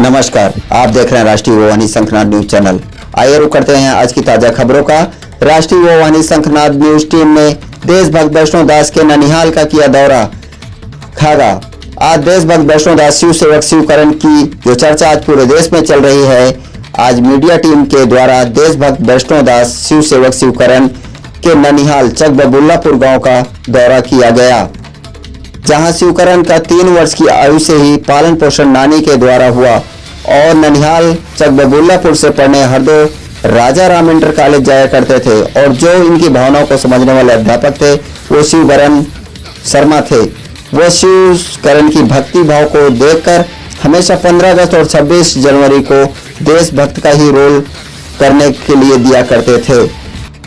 नमस्कार, आप देख रहे हैं राष्ट्रीय युवा शंखनाद न्यूज चैनल। आइए रुक करते हैं आज की ताजा खबरों का। राष्ट्रीय युवा शंखनाद न्यूज टीम ने देशभक्त वैष्णो दास के ननिहाल का किया दौरा। खागा आज देशभक्त वैष्णो दास शिव सेवक शिवकरण की जो चर्चा आज पूरे देश में चल रही है, आज मीडिया टीम के द्वारा देशभक्त वैष्णो दास शिव सेवक शिवकरण के ननिहाल चकबबुल्लापुर गाँव का दौरा किया गया, जहां शिवकरण का 3 वर्ष की आयु से ही पालन पोषण नानी के द्वारा हुआ और ननिहाल चकबबुल्लापुर से पढ़ने हरदो राजा राम इंटर कॉलेज जाया करते थे और जो इनकी भावनाओं को समझने वाले अध्यापक थे वो शिवकरण शर्मा थे। वो शिवकरण की भक्ति भाव को देखकर हमेशा 15 अगस्त और 26 जनवरी को देशभक्त का ही रोल करने के लिए दिया करते थे।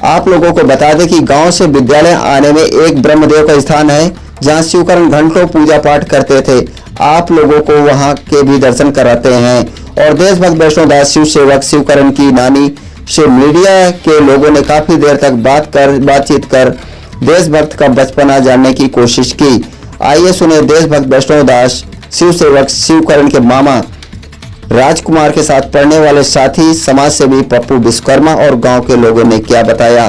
आप लोगों को बता दें कि गांव से विद्यालय आने में एक ब्रह्मदेव का स्थान है जहां शिवकरण घंटों पूजा पाठ करते थे। आप लोगों को वहां के भी दर्शन कराते हैं और देशभक्त वैष्णो दास शिव सेवक शिवकरण की नानी से मीडिया के लोगों ने काफी देर तक बातचीत कर देशभक्त का बचपना जानने की कोशिश की। आइए सुने देशभक्त वैष्णो दास शिव सेवक शिवकरण के मामा राजकुमार के साथ पढ़ने वाले साथी समाज सेवी पप्पू विश्वकर्मा और गांव के लोगों ने क्या बताया।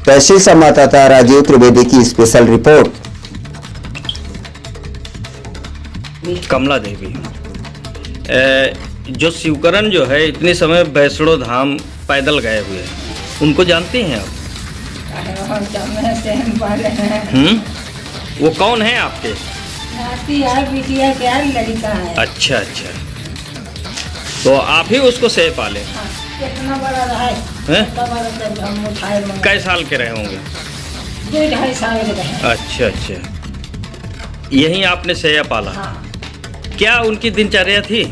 तहसील संवाददाता राजीव त्रिवेदी की स्पेशल रिपोर्ट। कमला देवी जो शिवकरण जो है इतने समय वैष्णो धाम पैदल गए हुए हैं, उनको जानते हैं आप? वो कौन है आपके? अच्छा अच्छा, तो आप ही उसको सह पाले? कितना बड़ा रहा है? कै साल के रहे होंगे? 2-2.5 साल के रहे। अच्छा अच्छा, यही आपने सह पाला? हाँ। क्या उनकी दिनचर्या थी?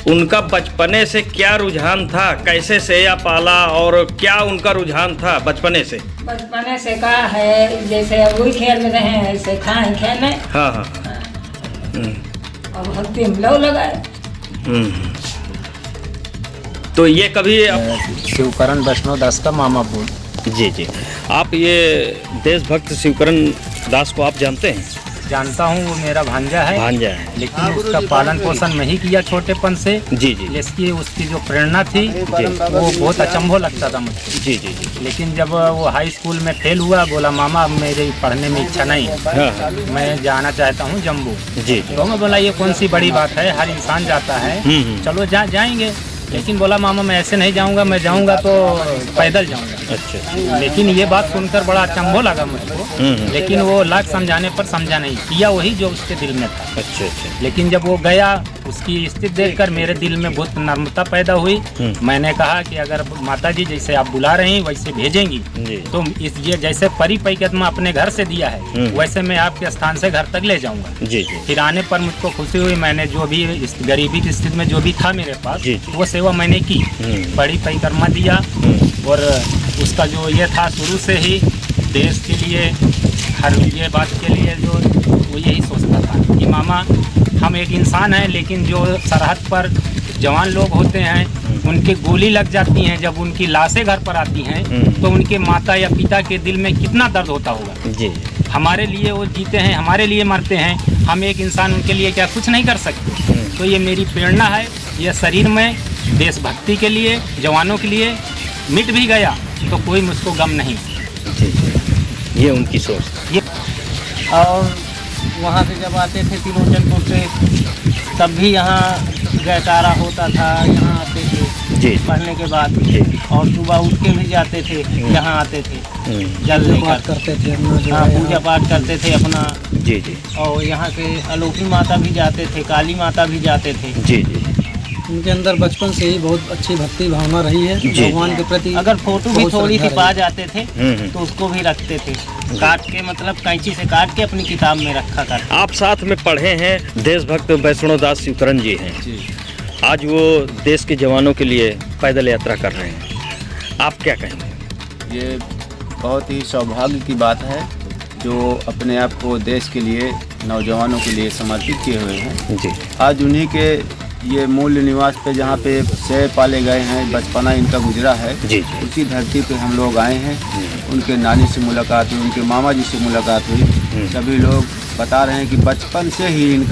उनका बचपने से क्या रुझान था? कैसे सेया पाला और क्या उनका रुझान था बचपने से? बचपने से का है, जैसे वही खेल में रहे हैं ऐसे खाए खेले। हाँ हाँ। और भक्ति में लव लगाए। तो ये कभी शिवकरण वैष्णो दास का मामा बोल। जी जी, आप ये देशभक्त शिवकरण दास को आप जानते हैं? जानता हूँ, वो मेरा भांजा है। भांजा है, लेकिन उसका पालन पोषण नहीं किया छोटेपन से। जी जी, इसकी उसकी जो प्रेरणा थी वो बहुत अचंभव लगता था मुझको। जी जी जी। लेकिन जब वो हाई स्कूल में फेल हुआ, बोला मामा अब मेरे पढ़ने में इच्छा नहीं है, हाँ। मैं जाना चाहता हूँ जम्मू। जी तो मैं बोला ये कौन सी बड़ी बात है, हर इंसान जाता है, चलो जाएंगे। लेकिन बोला मामा मैं ऐसे नहीं जाऊंगा, मैं जाऊंगा तो पैदल जाऊंगा। अच्छा, लेकिन ये बात सुनकर बड़ा अचंभव लगा मुझको। लेकिन वो लाख समझाने पर समझा नहीं, किया वही जो उसके दिल में था। अच्छा अच्छा। लेकिन जब वो गया, उसकी स्थिति देखकर मेरे दिल में बहुत नम्रता पैदा हुई। मैंने कहा कि अगर माता जी जैसे आप बुला रही हैं वैसे भेजेंगी तो ये जैसे परी पैकेट में अपने घर से दिया है वैसे मैं आपके स्थान से घर तक ले जाऊंगा। जी जी। फिर आने पर मुझको खुशी हुई। मैंने जो भी इस गरीबी की स्थिति में जो भी था मेरे पास, जी, जी। वो सेवा मैंने की। बड़ी परिक्रमा दिया और उसका जो ये था शुरू से ही देश के लिए, हर ये बात के लिए जो वो यही सोचता था कि मामा हम एक इंसान हैं, लेकिन जो सरहद पर जवान लोग होते हैं उनकी गोली लग जाती हैं, जब उनकी लाशें घर पर आती हैं तो उनके माता या पिता के दिल में कितना दर्द होता होगा। जी। हमारे लिए वो जीते हैं, हमारे लिए मरते हैं, हम एक इंसान उनके लिए क्या कुछ नहीं कर सकते? तो ये मेरी प्रेरणा है। यह शरीर में देशभक्ति के लिए, जवानों के लिए मिट भी गया तो कोई मुझको गम नहीं। जी, ये उनकी सोच। ये और वहाँ से जब आते थे त्रिलोचनपुर से, तब भी यहाँ जयकारा होता था, यहाँ आते थे जी पढ़ने के बाद। जी। और सुबह उठ के भी जाते थे, यहाँ आते थे जल लेकर करते थे, हाँ पूजा पाठ करते थे अपना। जी जी। और यहाँ से अलौकी माता भी जाते थे, काली माता भी जाते थे। जी जी। उनके अंदर बचपन से ही बहुत अच्छी भक्ति भावना रही है भगवान के प्रति। अगर फोटो भी बहुत थोड़ी सी श्रद्धा पा रही। जाते थे तो उसको भी रखते थे, काट के, मतलब कैंची से काट के अपनी किताब में रखा करते। आप साथ में पढ़े हैं, देशभक्त वैष्णो दास शिवकरण जी हैं। आज वो देश के जवानों के लिए पैदल यात्रा कर रहे हैं, आप क्या कहेंगे? ये बहुत ही सौभाग्य की बात है जो अपने आप को देश के लिए, नौजवानों के लिए समर्पित किए हुए हैं। जी। आज उन्हीं के ये मूल निवास पे, जहाँ पे सह पाले गए हैं, बचपना इनका गुजरा है, जी जी। उसी धरती पे हम लोग आए हैं। उनके नानी से मुलाकात हुई, उनके मामा जी से मुलाकात हुई। सभी लोग बता रहे हैं कि बचपन से ही इनका